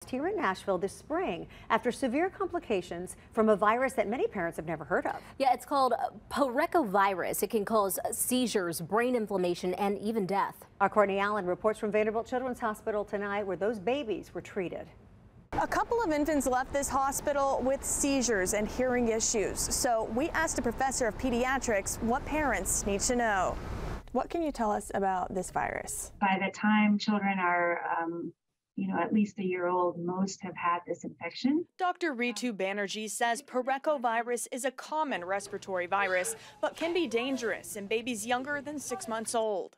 hospitalized here in Nashville this spring after severe complications from a virus that many parents have never heard of. Yeah, it's called Parechovirus. It can cause seizures, brain inflammation, and even death. Our Courtney Allen reports from Vanderbilt Children's Hospital tonight where those babies were treated. A couple of infants left this hospital with seizures and hearing issues. So we asked a professor of pediatrics what parents need to know. What can you tell us about this virus? By the time children are, at least a year old, most have had this infection. Dr. Ritu Banerjee says Parechovirus is a common respiratory virus, but can be dangerous in babies younger than 6 months old.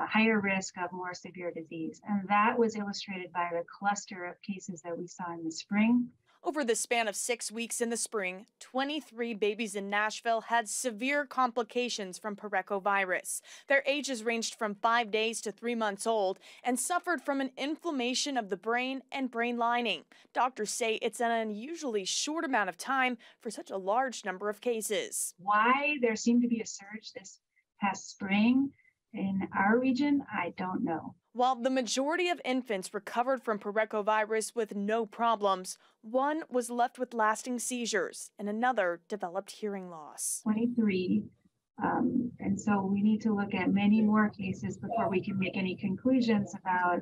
Higher risk of more severe disease. And that was illustrated by the cluster of cases that we saw in the spring. Over the span of 6 weeks in the spring, 23 babies in Nashville had severe complications from Parechovirus. Their ages ranged from 5 days to 3 months old and suffered from an inflammation of the brain and brain lining. Doctors say it's an unusually short amount of time for such a large number of cases. Why there seemed to be a surge this past spring in our region, I don't know. While the majority of infants recovered from Parechovirus with no problems, one was left with lasting seizures and another developed hearing loss. 23. And so we need to look at many more cases before we can make any conclusions about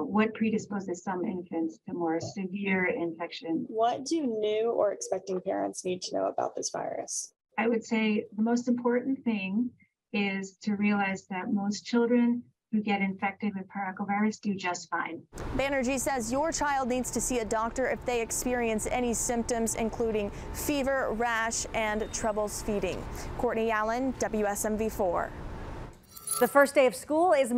what predisposes some infants to more severe infection. What do new or expecting parents need to know about this virus? I would say the most important thing is to realize that most children who get infected with Parechovirus do just fine. Banerjee says your child needs to see a doctor if they experience any symptoms, including fever, rash, and troubles feeding. Courtney Allen, WSMV 4. The first day of school is